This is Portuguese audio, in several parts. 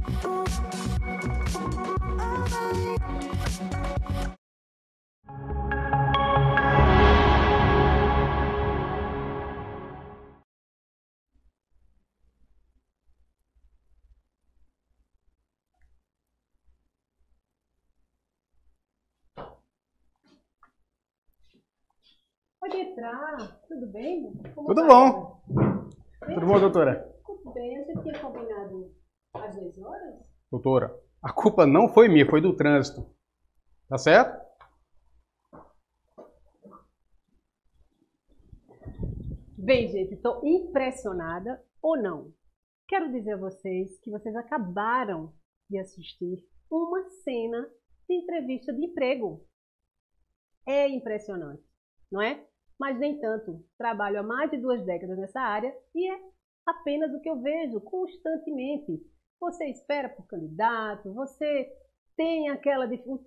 Pode entrar, tudo bem? Tudo bom. Tudo bom, doutora? Tudo bem, a gente tinha combinado às 10 horas? Doutora, a culpa não foi minha, foi do trânsito. Tá certo? Bem, gente, estou impressionada ou não. Quero dizer a vocês que vocês acabaram de assistir uma cena de entrevista de emprego. É impressionante, não é? Mas nem tanto. Trabalho há mais de 2 décadas nessa área e é apenas o que eu vejo constantemente. Você espera por candidato, você tem o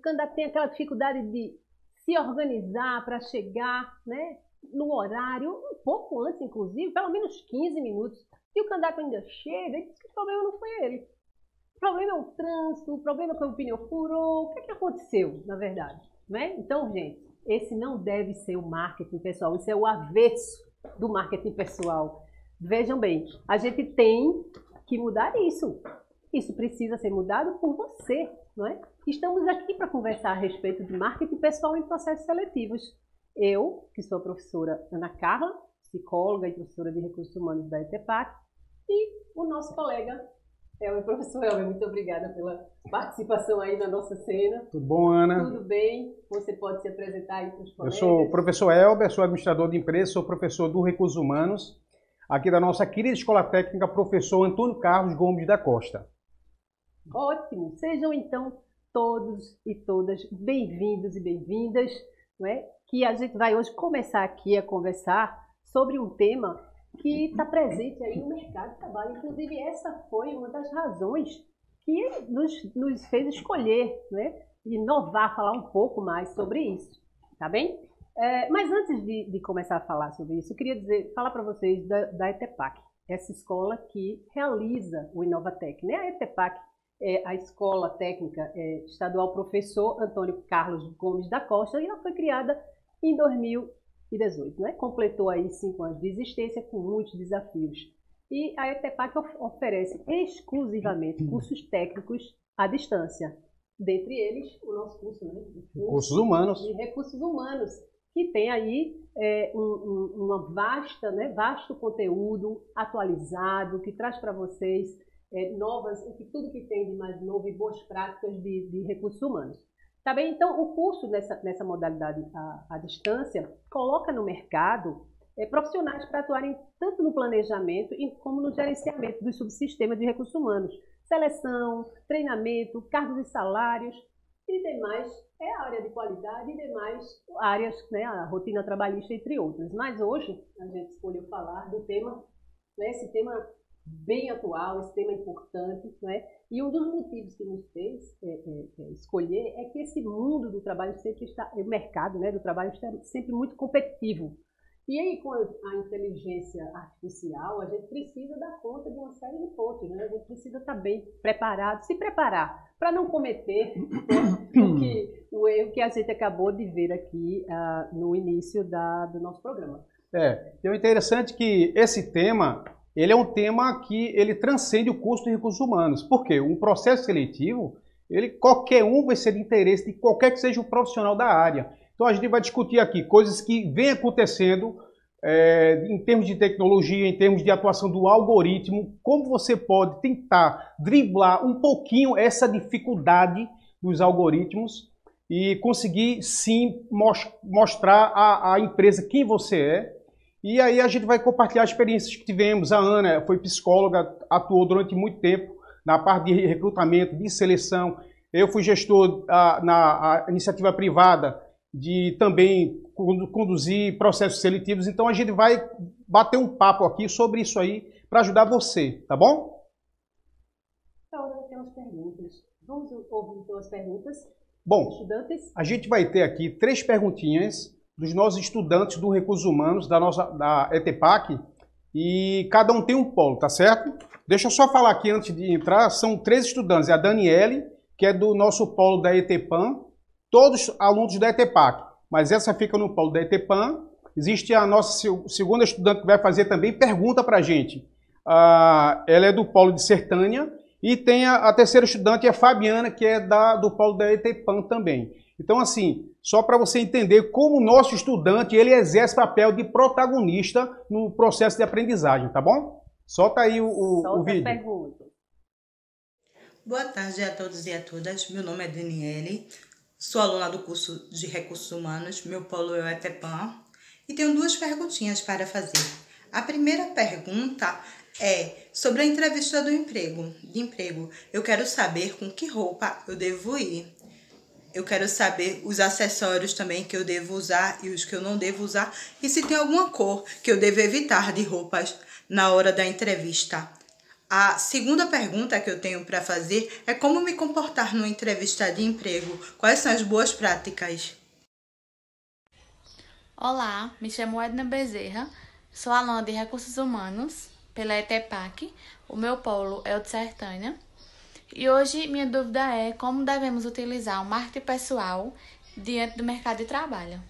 candidato tem aquela dificuldade de se organizar para chegar, né, no horário, um pouco antes, inclusive, pelo menos 15 minutos. E o candidato ainda chega e diz que o problema não foi ele. O problema é o trânsito, o problema é que o pneu furou. O que é que aconteceu, na verdade? Né? Então, gente, esse não deve ser o marketing pessoal, isso é o avesso do marketing pessoal. Vejam bem, a gente tem que mudar isso. Isso precisa ser mudado por você, não é? Estamos aqui para conversar a respeito de marketing pessoal em processos seletivos. Eu, que sou a professora Ana Carla, psicóloga e professora de recursos humanos da ETEPAC, e o nosso colega Elber, professor Elber, muito obrigada pela participação aí na nossa cena. Tudo bom, Ana? Tudo bem? Você pode se apresentar aí para os colegas? Eu sou o professor Elber, sou administrador de empresa, sou professor do Recursos Humanos, aqui da nossa querida Escola Técnica, professor Antônio Carlos Gomes da Costa. Ótimo! Sejam então todos e todas bem-vindos e bem-vindas, não é? Que a gente vai hoje começar aqui a conversar sobre um tema que está presente aí no mercado de trabalho. Inclusive, essa foi uma das razões que nos fez escolher, né? Inovar, falar um pouco mais sobre isso, tá bem? Mas antes de começar a falar sobre isso, eu queria falar para vocês da ETEPAC, essa escola que realiza o Inovatec, né? A ETEPAC é a Escola Técnica Estadual Professor Antônio Carlos Gomes da Costa, e ela foi criada em 2018, né? Completou aí 5 anos de existência com muitos desafios. E a ETEPAC oferece exclusivamente cursos técnicos à distância. Dentre eles, o nosso curso, né? Recursos Humanos. De Recursos Humanos, que tem aí uma vasto conteúdo atualizado, que traz para vocês tudo que tem de mais novo e boas práticas de recursos humanos. Tá bem? Então, o curso nessa modalidade à distância coloca no mercado profissionais para atuarem tanto no planejamento como no gerenciamento dos subsistemas de recursos humanos, seleção, treinamento, cargos e salários e demais, a área de qualidade e demais áreas, né, a rotina trabalhista, entre outras. Mas hoje a gente escolheu falar do tema, né, esse tema bem atual, esse tema importante, né? E um dos motivos que nos fez escolher é que esse mundo do trabalho sempre está, o mercado, né, do trabalho está sempre muito competitivo. E aí, com a inteligência artificial, a gente precisa dar conta de uma série de pontos, né? A gente precisa estar bem preparado, se preparar para não cometer o erro que a gente acabou de ver aqui no início do nosso programa. E o interessante é que esse tema, ele é um tema que ele transcende o curso de recursos humanos. Por quê? Um processo seletivo, qualquer um vai ser de interesse de qualquer que seja o profissional da área. Então a gente vai discutir aqui coisas que vêm acontecendo em termos de tecnologia, em termos de atuação do algoritmo, como você pode tentar driblar um pouquinho essa dificuldade dos algoritmos e conseguir sim mostrar à empresa quem você é. E aí a gente vai compartilhar experiências que tivemos. A Ana foi psicóloga, atuou durante muito tempo na parte de recrutamento, de seleção. Eu fui gestor na iniciativa privada de também conduzir processos seletivos. Então a gente vai bater um papo aqui sobre isso aí para ajudar você, tá bom? Então, eu tenho umas perguntas. Vamos ouvir então as perguntas Bom, dos estudantes? A gente vai ter aqui 3 perguntinhas dos nossos estudantes do Recursos Humanos, da ETEPAC, e cada um tem um polo, tá certo? Deixa eu só falar aqui antes de entrar, são 3 estudantes, a Daniele, que é do nosso polo da ETPAM, todos alunos da ETPAC, mas essa fica no polo da ETPAM. Existe a nossa segunda estudante que vai fazer também pergunta para a gente. Ela é do polo de Sertânia, e tem a terceira estudante, a Fabiana, que é do polo da ETPAM também. Então, assim, só para você entender como o nosso estudante, ele exerce papel de protagonista no processo de aprendizagem, tá bom? Solta aí o vídeo. Pergunta. Boa tarde a todos e a todas. Meu nome é Daniele, sou aluna do curso de Recursos Humanos, meu polo é o ETPAM, e tenho 2 perguntinhas para fazer. A primeira pergunta é sobre a entrevista de emprego. Eu quero saber com que roupa eu devo ir. Eu quero saber os acessórios também que eu devo usar e os que eu não devo usar. E se tem alguma cor que eu devo evitar de roupas na hora da entrevista. A segunda pergunta que eu tenho para fazer é como me comportar numa entrevista de emprego. Quais são as boas práticas? Olá, me chamo Edna Bezerra, sou aluna de Recursos Humanos pela ETPAC, o meu polo é o de Sertânia. E hoje minha dúvida é como devemos utilizar o marketing pessoal diante do mercado de trabalho.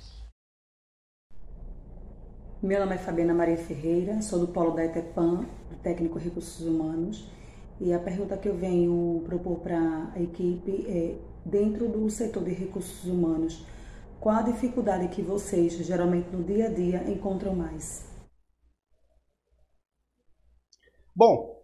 Meu nome é Fabiana Maria Ferreira, sou do polo da ETPAM, do técnico Recursos Humanos. E a pergunta que eu venho propor para a equipe é, dentro do setor de recursos humanos, qual a dificuldade que vocês, geralmente no dia a dia, encontram mais? Bom,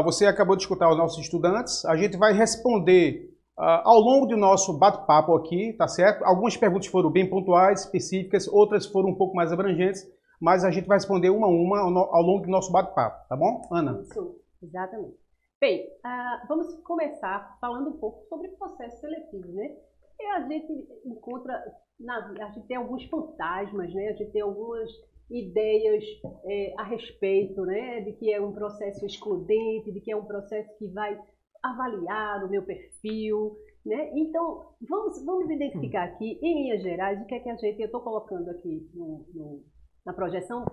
você acabou de escutar os nossos estudantes. A gente vai responder ao longo do nosso bate-papo aqui, tá certo? Algumas perguntas foram bem pontuais, específicas, outras foram um pouco mais abrangentes, mas a gente vai responder uma a uma ao longo do nosso bate-papo, tá bom, Ana? Isso, exatamente. Bem, vamos começar falando um pouco sobre o processo seletivo, né? E a gente encontra, a gente tem alguns fantasmas, né? A gente tem algumas ideias a respeito, né, de que é um processo excludente, de que é um processo que vai avaliar o meu perfil, né? Então, vamos identificar aqui, em linhas gerais, o que é que eu estou colocando aqui na projeção,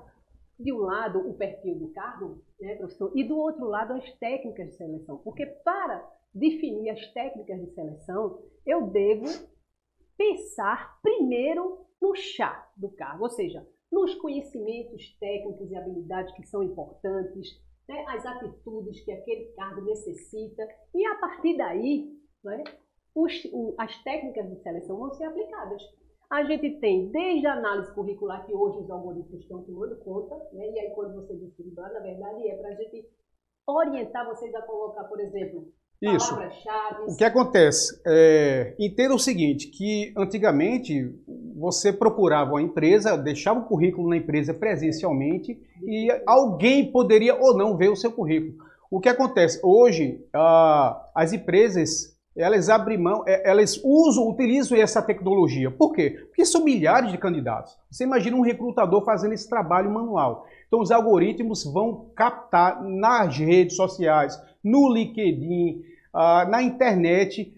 de um lado o perfil do cargo, né, professor, e do outro lado as técnicas de seleção, porque para definir as técnicas de seleção, eu devo pensar primeiro no chá do cargo, ou seja, nos conhecimentos técnicos e habilidades que são importantes, né, as atitudes que aquele cargo necessita, e a partir daí, né, as técnicas de seleção vão ser aplicadas. A gente tem desde a análise curricular, que hoje os algoritmos estão tomando conta, né, e aí quando você diz curricular, na verdade é para a gente orientar vocês a colocar, por exemplo, palavras-chave. O que acontece? Entenda o seguinte, que antigamente você procurava uma empresa, deixava o currículo na empresa presencialmente e alguém poderia ou não ver o seu currículo. O que acontece? Hoje, as empresas, elas abrem mão, elas utilizam essa tecnologia. Por quê? Porque são milhares de candidatos. Você imagina um recrutador fazendo esse trabalho manual. Então, os algoritmos vão captar nas redes sociais, no LinkedIn, na internet,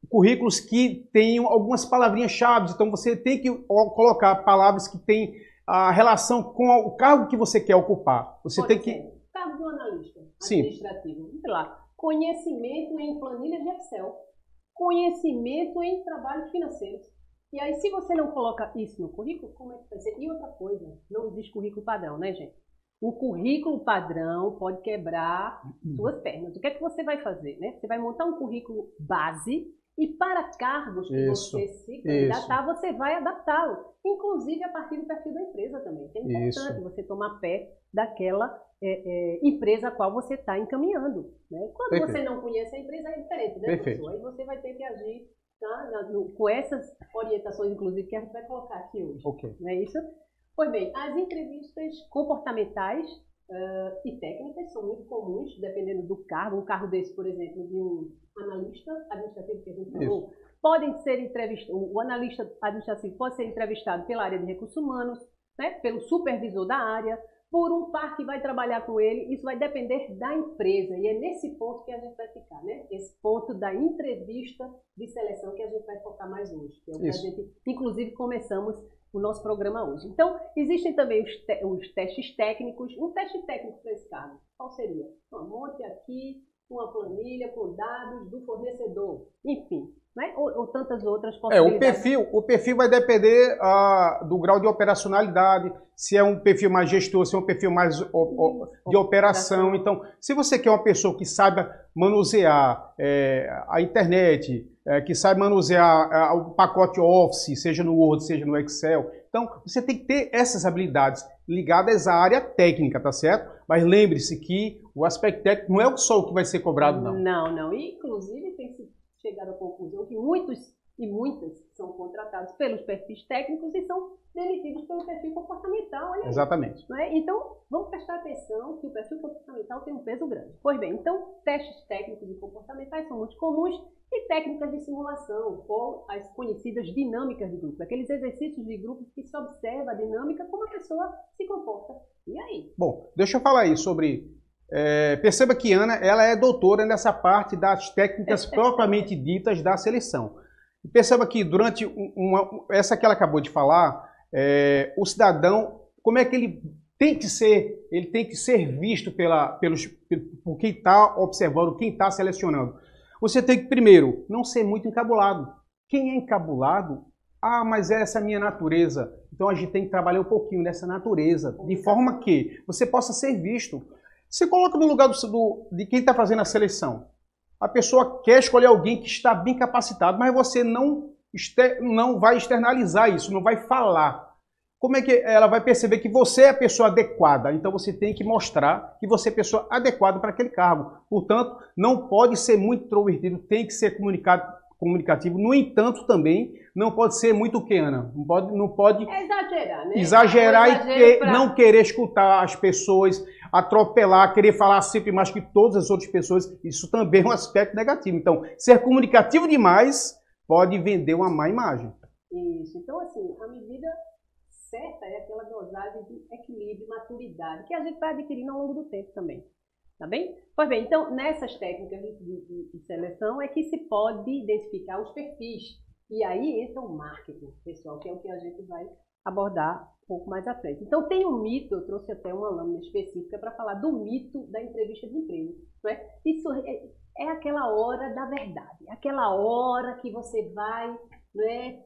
currículos que tenham algumas palavrinhas-chave. Então, você tem que colocar palavras que têm a relação com o cargo que você quer ocupar. Você tem que... Cargo do analista administrativo. Sei lá, conhecimento em planilhas de Excel, conhecimento em trabalhos financeiros. E aí, se você não coloca isso no currículo, como é que vai ser? E outra coisa, não existe currículo padrão, né, gente? O currículo padrão pode quebrar suas pernas. O que é que você vai fazer, né? Você vai montar um currículo base e para cargos que você se candidatar, você vai adaptá-lo. Inclusive a partir do perfil da empresa também. Que é importante você tomar pé daquela empresa a qual você está encaminhando. Né? Quando você não conhece a empresa, é diferente, né, professor? Aí você vai ter que agir com essas orientações, inclusive, que a gente vai colocar aqui hoje. Não é isso? Pois bem, as entrevistas comportamentais e técnicas são muito comuns, dependendo do cargo. Um cargo desse, por exemplo, de um analista administrativo que a gente falou, podem ser entrevistados, o analista administrativo pode ser entrevistado pela área de recursos humanos, né, pelo supervisor da área, por um par que vai trabalhar com ele. Isso vai depender da empresa, e é nesse ponto que a gente vai ficar, né? Esse ponto da entrevista de seleção que a gente vai focar mais hoje, que é o que a gente, inclusive, começamos o nosso programa hoje. Então, existem também os testes técnicos. Um teste técnico para esse cargo, qual seria? Monte aqui uma planilha com dados do fornecedor, enfim, né? Ou tantas outras possibilidades. O perfil vai depender do grau de operacionalidade, se é um perfil mais gestor, se é um perfil mais de operação. Então, se você quer uma pessoa que saiba manusear a internet, que saiba manusear o pacote Office, seja no Word, seja no Excel, então você tem que ter essas habilidades ligadas à área técnica, tá certo? Mas lembre-se que o aspecto técnico não é só o que vai ser cobrado, não. Não. Inclusive, tem se chegado à conclusão que muitos e muitas são contratados pelos perfis técnicos e são demitidos pelo perfil comportamental. Olha aí. Exatamente. Não é? Então, vamos prestar atenção que o perfil comportamental tem um peso grande. Pois bem, então, testes técnicos e comportamentais são muito comuns e técnicas de simulação, ou as conhecidas dinâmicas de grupo, aqueles exercícios de grupo que se observa a dinâmica, como a pessoa se comporta. E aí? Bom, deixa eu falar aí sobre... perceba que Ana, ela é doutora nessa parte das técnicas propriamente ditas da seleção. Perceba que durante essa que ela acabou de falar, o cidadão, como é que ele tem que ser visto por quem está observando, quem está selecionando. Você tem que, primeiro, não ser muito encabulado. Quem é encabulado, mas essa é a minha natureza. Então a gente tem que trabalhar um pouquinho nessa natureza, de forma que você possa ser visto. Se coloca no lugar de quem está fazendo a seleção. A pessoa quer escolher alguém que está bem capacitado, mas você não vai externalizar isso, não vai falar. Como é que ela vai perceber que você é a pessoa adequada? Então você tem que mostrar que você é a pessoa adequada para aquele cargo. Portanto, não pode ser muito introvertido, tem que ser comunicativo. No entanto, também não pode ser muito o que, Ana? Não pode exagerar, né? Exagerar e não querer escutar as pessoas, atropelar, querer falar sempre mais que todas as outras pessoas. Isso também é um aspecto negativo. Então, ser comunicativo demais pode vender uma má imagem. Isso. Então, assim, a medida certa é aquela dosagem de equilíbrio, maturidade, que a gente vai adquirindo ao longo do tempo também. Tá bem? Pois bem, então, nessas técnicas de seleção é que se pode identificar os perfis. E aí entra o marketing, pessoal, que é o que a gente vai abordar um pouco mais à frente. Então, tem um mito, eu trouxe até uma lâmina específica para falar do mito da entrevista de emprego. Não é? Isso é aquela hora da verdade, aquela hora que você vai, não é,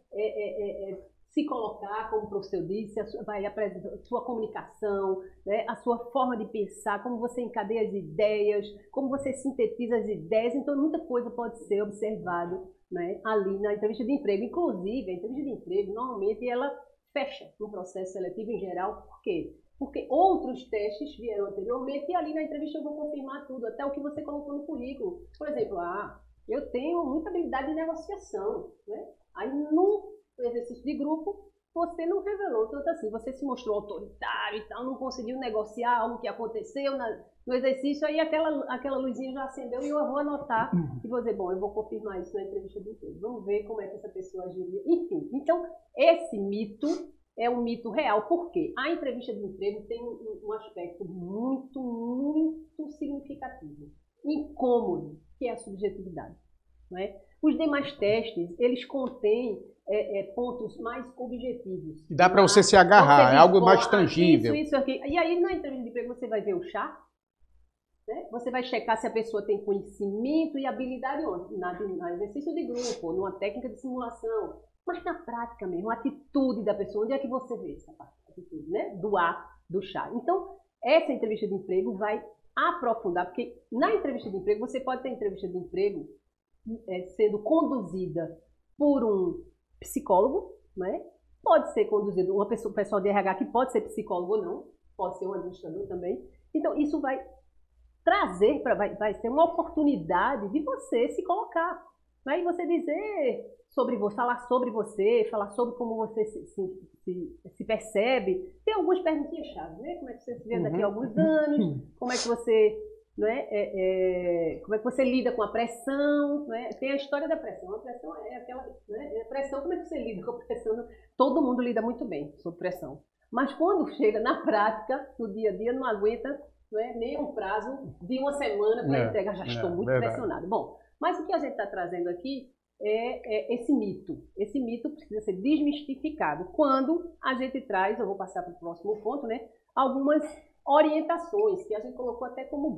se colocar, como o professor disse, vai apresentar a sua comunicação, né, a sua forma de pensar, como você encadeia as ideias, como você sintetiza as ideias. Então, muita coisa pode ser observada, né, ali na entrevista de emprego. Inclusive, a entrevista de emprego, normalmente, ela fecha no processo seletivo em geral. Por quê? Porque outros testes vieram anteriormente e ali na entrevista eu vou confirmar tudo, até o que você colocou no currículo. Por exemplo, eu tenho muita habilidade de negociação, né? Aí no exercício de grupo, você não revelou tanto assim, você se mostrou autoritário e tal, não conseguiu negociar algo que aconteceu no exercício, aí aquela luzinha já acendeu e eu vou anotar e vou dizer, bom, eu vou confirmar isso na entrevista de emprego, vamos ver como é que essa pessoa agiria, enfim. Então, esse mito é um mito real, porque a entrevista de emprego tem um aspecto muito, muito significativo, incômodo, que é a subjetividade, não é? Os demais testes, eles contêm pontos mais objetivos. Dá para você se agarrar, é algo mais tangível. Isso aqui. E aí, na entrevista de emprego, você vai ver o chá, né? Você vai checar se a pessoa tem conhecimento e habilidade no exercício de grupo, numa técnica de simulação. Mas na prática mesmo, a atitude da pessoa, onde é que você vê essa atitude, né? Do chá. Então, essa entrevista de emprego vai aprofundar, porque na entrevista de emprego, você pode ter entrevista de emprego sendo conduzida por um psicólogo, né? Pode ser conduzido uma pessoa de RH que pode ser psicólogo ou não, pode ser um administrador também. Então, isso vai trazer, vai ser uma oportunidade de você se colocar, né? E você dizer sobre você, falar sobre como você se percebe. Tem algumas perguntinhas-chave, né? Como é que você se vê daqui a alguns anos, como é que você... como é que você lida com a pressão, né? Tem a história da pressão. A pressão é aquela, né? A pressão, como é que você lida com a pressão? Todo mundo lida muito bem sob pressão. Mas quando chega na prática, no dia a dia, não aguenta, né, nem um prazo de uma semana para entregar. Já estou muito pressionado. Bom, mas o que a gente está trazendo aqui esse mito. Esse mito precisa ser desmistificado quando a gente traz, eu vou passar para o próximo ponto, né, algumas orientações que a gente colocou até como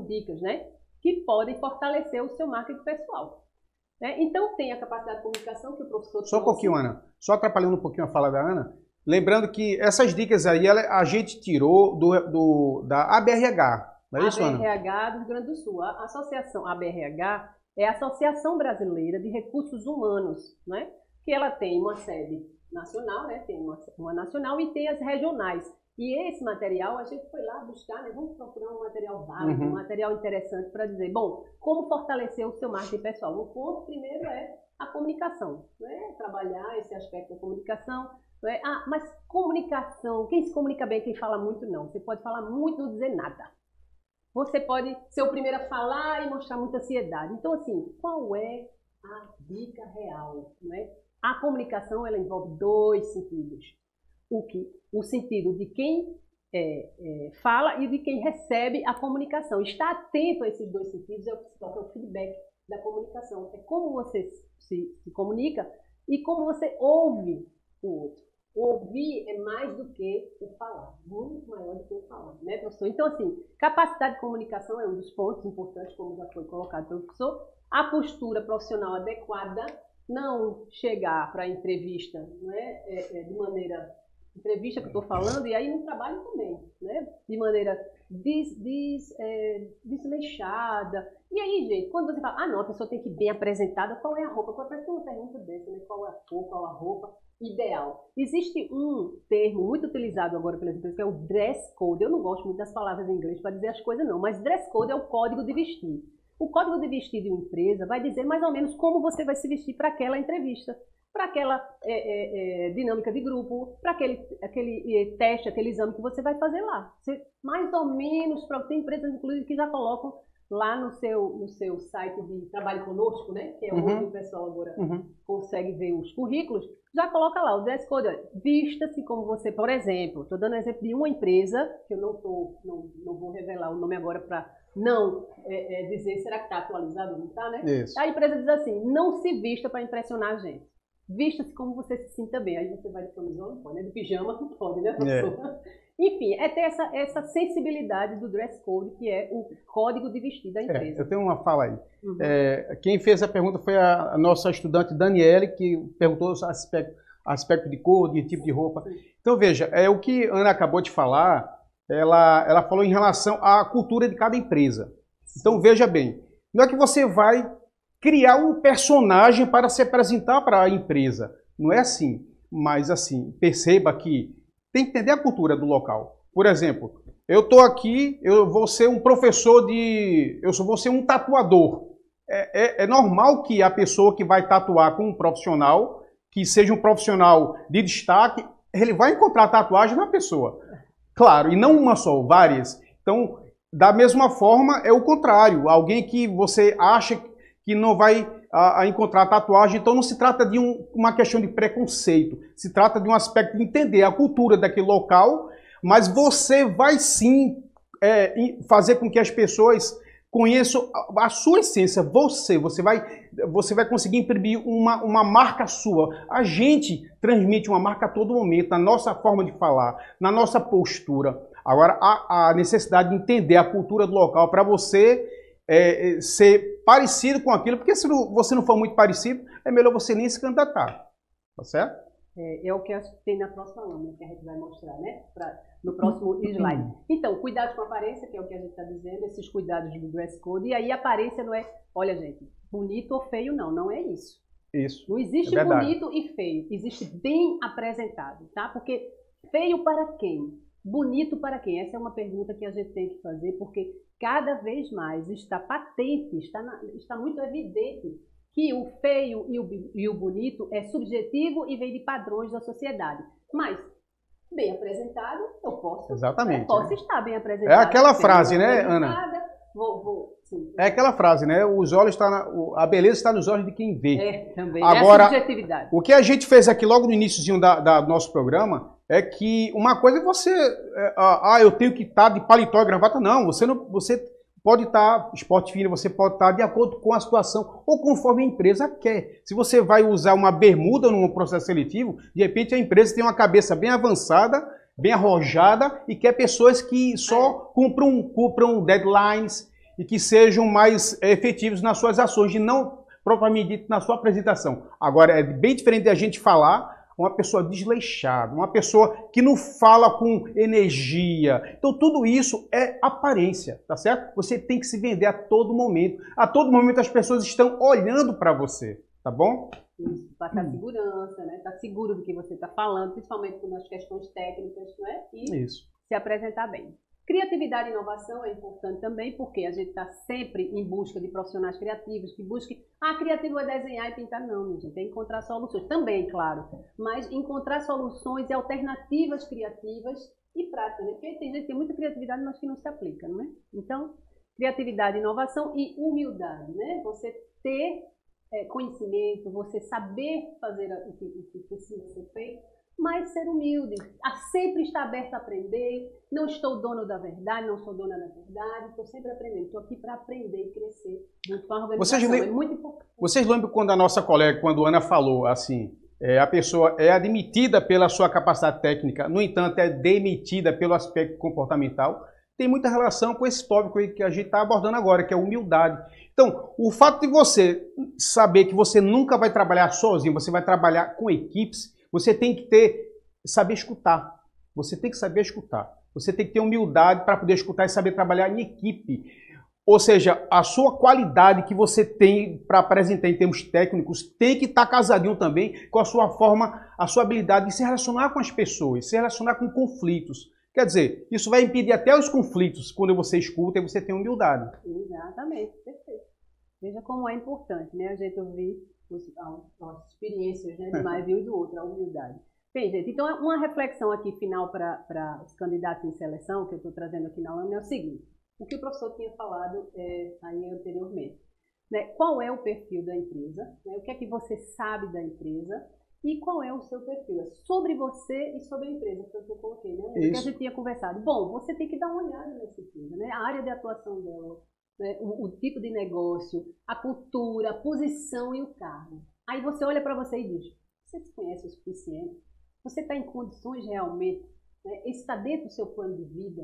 dicas, né, que podem fortalecer o seu marketing pessoal. Né? Então, tem a capacidade de comunicação que o professor Só um pouquinho, Ana. Só atrapalhando um pouquinho a fala da Ana. Lembrando que essas dicas aí a gente tirou da ABRH. Não é isso, Ana? ABRH do Rio Grande do Sul. A associação ABRH é a Associação Brasileira de Recursos Humanos, né? Que ela tem uma sede nacional, né? Tem uma nacional e tem as regionais. E esse material a gente foi lá buscar, né? Vamos procurar um material válido, um material interessante para dizer, bom, como fortalecer o seu marketing pessoal. O ponto primeiro é a comunicação, né? Trabalhar esse aspecto da comunicação. Né? Ah, mas comunicação, quem se comunica bem, quem fala muito não. Você pode falar muito e não dizer nada. Você pode ser o primeiro a falar e mostrar muita ansiedade. Então, assim, qual é a dica real? Né? A comunicação, ela envolve dois sentidos. O sentido de quem fala e de quem recebe a comunicação. Estar atento a esses dois sentidos é o feedback da comunicação. É como você se comunica e como você ouve o outro. O ouvir é mais do que o falar, muito maior do que o falar, né, professor? Então, assim, capacidade de comunicação é um dos pontos importantes, como já foi colocado pelo professor. A postura profissional adequada, não chegar para a entrevista, né, de maneira... Entrevista que eu estou falando, e aí no trabalho também, né, de maneira desleixada. E aí, gente, quando você fala, não, a pessoa tem que ir bem apresentada, qual é a roupa? Parece uma pergunta dessa, né? Qual é a cor, qual a roupa ideal? Existe um termo muito utilizado agora pelas empresas, que é o dress code. Eu não gosto muito das palavras em inglês para dizer as coisas, não, mas dress code é o código de vestir. O código de vestir de uma empresa vai dizer mais ou menos como você vai se vestir para aquela entrevista, para aquela dinâmica de grupo, para aquele teste, aquele exame que você vai fazer lá. Mais ou menos, tem empresas, inclusive, que já colocam lá no seu site de Trabalho Conosco, né? Que é onde o pessoal agora consegue ver os currículos, já coloca lá o dress code. Vista-se como você, por exemplo, estou dando exemplo de uma empresa, que eu não vou revelar o nome agora para não dizer, será que está atualizado ou não está, né? Isso. A empresa diz assim, não se vista para impressionar a gente. Vista-se como você se sinta bem. Aí você vai de camisola, não pode, né? De pijama, não pode, né, professor? Enfim, é ter essa sensibilidade do dress code, que é o código de vestir da empresa. Eu tenho uma fala aí. Quem fez a pergunta foi a nossa estudante Daniele, que perguntou aspecto de cor, de tipo de roupa. Então, veja, o que a Ana acabou de falar, ela falou em relação à cultura de cada empresa. Então, veja bem, não é que você vai criar um personagem para se apresentar para a empresa. Não é assim. Mas, assim, perceba que tem que entender a cultura do local. Por exemplo, eu estou aqui, eu vou ser um professor vou ser um tatuador. É normal que a pessoa que vai tatuar com um profissional, que seja um profissional de destaque, ele vai encontrar tatuagem na pessoa. Claro, e não uma só, várias. Então, da mesma forma, é o contrário. Alguém que você acha que não vai encontrar tatuagem, então não se trata de uma questão de preconceito, se trata de um aspecto de entender a cultura daquele local, mas você vai sim fazer com que as pessoas conheçam a sua essência, você vai conseguir imprimir uma marca sua. A gente transmite uma marca a todo momento, na nossa forma de falar, na nossa postura. Agora, a necessidade de entender a cultura do local para você ser parecido com aquilo, porque se você não for muito parecido, é melhor você nem se candidatar, tá certo? É o que acho que tem na próxima lâmina, que a gente vai mostrar, né? No próximo slide. Então, cuidado com a aparência, que é o que a gente está dizendo, esses cuidados do dress code, e aí a aparência não é, olha gente, bonito ou feio não é isso. Isso. Não existe bonito e feio, existe bem apresentado, tá? Porque feio para quem? Bonito para quem? Essa é uma pergunta que a gente tem que fazer, porque cada vez mais está patente, está muito evidente que o feio e o bonito é subjetivo e vem de padrões da sociedade. Mas, bem apresentado, eu posso. Exatamente. Eu posso estar bem apresentado. É aquela frase, né, Ana? Sim. É aquela frase, né? A beleza está nos olhos de quem vê. Também. Agora, é a subjetividade. O que a gente fez aqui logo no iníciozinho do nosso programa é que uma coisa é você... eu tenho que estar de paletó e gravata. Não, você pode estar, esporte fino, você pode estar de acordo com a situação ou conforme a empresa quer. Se você vai usar uma bermuda num processo seletivo, de repente a empresa tem uma cabeça bem avançada, bem arrojada e quer pessoas que só cumpram deadlines e que sejam mais efetivos nas suas ações e não propriamente dito na sua apresentação. Agora, é bem diferente a gente falar uma pessoa desleixada, uma pessoa que não fala com energia. Então, tudo isso é aparência, tá certo? Você tem que se vender a todo momento. A todo momento as pessoas estão olhando para você, tá bom? Isso, passar segurança, né? Estar seguro do que você está falando, principalmente nas questões técnicas, não é? E isso. Se apresentar bem. Criatividade e inovação é importante também, porque a gente está sempre em busca de profissionais criativos, que busquem, criativo é desenhar e pintar. Não, minha gente, é encontrar soluções. Também, claro, mas encontrar soluções e alternativas criativas e práticas, né? Porque tem gente que tem muita criatividade, mas que não se aplica, não é? Então, criatividade, inovação e humildade, né? Você ter conhecimento, você saber fazer o que precisa ser feito, mas ser humilde, sempre estar aberto a aprender. Não estou dono da verdade, não sou dona da verdade, estou sempre aprendendo. Estou aqui para aprender e crescer junto com a organização. É muito importante. Vocês lembram quando a nossa colega, quando a Ana falou assim, a pessoa é admitida pela sua capacidade técnica, no entanto é demitida pelo aspecto comportamental? Tem muita relação com esse tópico aí que a gente está abordando agora, que é a humildade. Então, o fato de você saber que você nunca vai trabalhar sozinho, você vai trabalhar com equipes, você tem que saber escutar. Você tem que saber escutar. Você tem que ter humildade para poder escutar e saber trabalhar em equipe. Ou seja, a sua qualidade que você tem para apresentar em termos técnicos tem que estar casadinho também com a sua forma, a sua habilidade de se relacionar com as pessoas, se relacionar com conflitos. Quer dizer, isso vai impedir até os conflitos quando você escuta e você tem humildade. Exatamente, perfeito. Veja como é importante, né? A gente ouvir as experiências, né, de mais de um e do outro, a humildade. Bem, gente, então uma reflexão aqui final para os candidatos em seleção, que eu estou trazendo aqui na UEM, é o seguinte: o que o professor tinha falado aí anteriormente, né? Qual é o perfil da empresa, né? O que é que você sabe da empresa e qual é o seu perfil? É sobre você e sobre a empresa, que eu coloquei, né? O que a gente tinha conversado. Bom, você tem que dar uma olhada nessa empresa, né? A área de atuação dela, né? O tipo de negócio, a cultura, a posição e o cargo. Aí você olha para você e diz: você se conhece o suficiente? Você está em condições realmente? Né? Está dentro do seu plano de vida?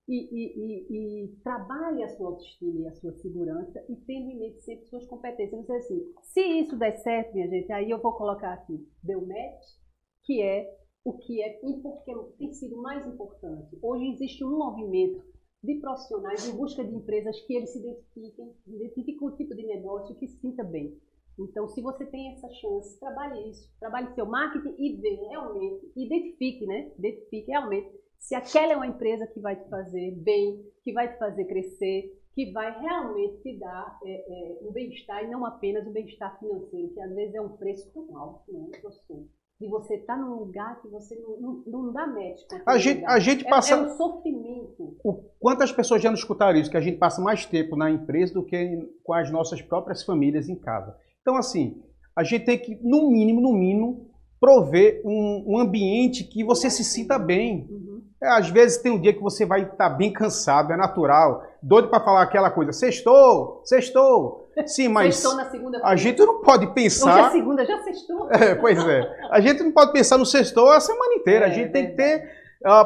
E trabalhe a sua autoestima e a sua segurança e tendo em mente sempre suas competências. Você assim, se isso der certo, minha gente, aí eu vou colocar aqui, deu match, que é o que tem sido mais importante. Hoje existe um movimento de profissionais em busca de empresas que eles se identifiquem o tipo de negócio que se sinta bem. Então, se você tem essa chance, trabalhe isso, trabalhe seu marketing e veja realmente, identifique, né? Identifique realmente se aquela é uma empresa que vai te fazer bem, que vai te fazer crescer, que vai realmente te dar um bem-estar e não apenas um bem-estar financeiro, que às vezes é um preço tão alto, né, professor? De você estar num lugar que você não dá match. A gente passa... É um sofrimento. Quantas pessoas já não escutaram isso? Que a gente passa mais tempo na empresa do que com as nossas próprias famílias em casa. Então, assim, a gente tem que, no mínimo, prover um ambiente que você se sinta bem. Às vezes tem um dia que você vai estar bem cansado, é natural. Doido para falar aquela coisa, sextou. Sim, mas sextou na segunda-feira. A gente não pode pensar... Hoje é segunda, já sextou. Pois é. A gente não pode pensar no sextou a semana inteira. A gente tem que ter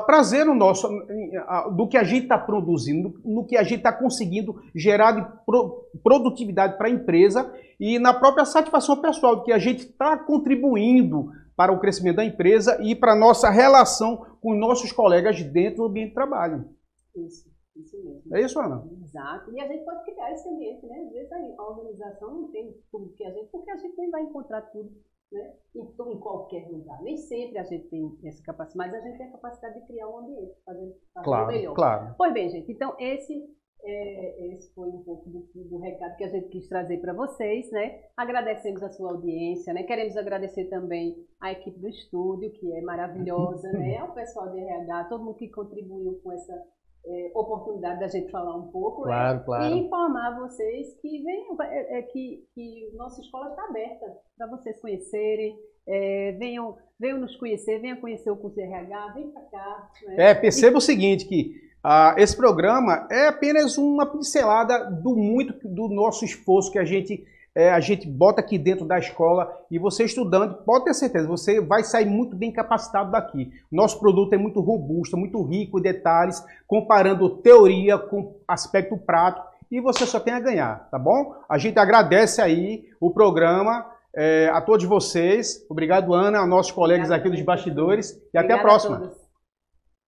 prazer no nosso, do que a gente está produzindo, no que a gente está conseguindo gerar de produtividade para a empresa e na própria satisfação pessoal, de que a gente está contribuindo para o crescimento da empresa e para a nossa relação com os nossos colegas dentro do ambiente de trabalho. Isso mesmo. É isso, Ana? Exato. E a gente pode criar esse ambiente, né? Às vezes a organização não tem tudo que a gente, porque a gente nem vai encontrar tudo, né? Em qualquer lugar. Nem sempre a gente tem essa capacidade, mas a gente tem a capacidade de criar um ambiente, fazer o melhor. Claro. Pois bem, gente, então esse foi um pouco do recado que a gente quis trazer para vocês, né? Agradecemos a sua audiência, né? Queremos agradecer também a equipe do estúdio, que é maravilhosa, né? O pessoal de RH, todo mundo que contribuiu com essa oportunidade da gente falar um pouco, claro. E informar vocês que que nossa escola está aberta para vocês conhecerem, venham nos conhecer, venham conhecer o curso de RH, vem para cá. Perceba o seguinte, que esse programa é apenas uma pincelada do nosso esforço que a gente bota aqui dentro da escola, e você estudando, pode ter certeza, você vai sair muito bem capacitado daqui. Nosso produto é muito robusto, muito rico em detalhes, comparando teoria com aspecto prático, e você só tem a ganhar, tá bom? A gente agradece aí o programa, a todos vocês. Obrigado, Ana, aos nossos colegas aqui dos bastidores, e até a próxima.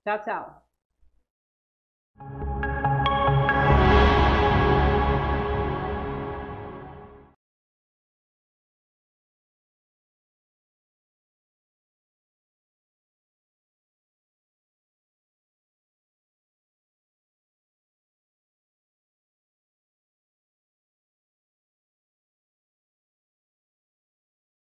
Tchau, tchau.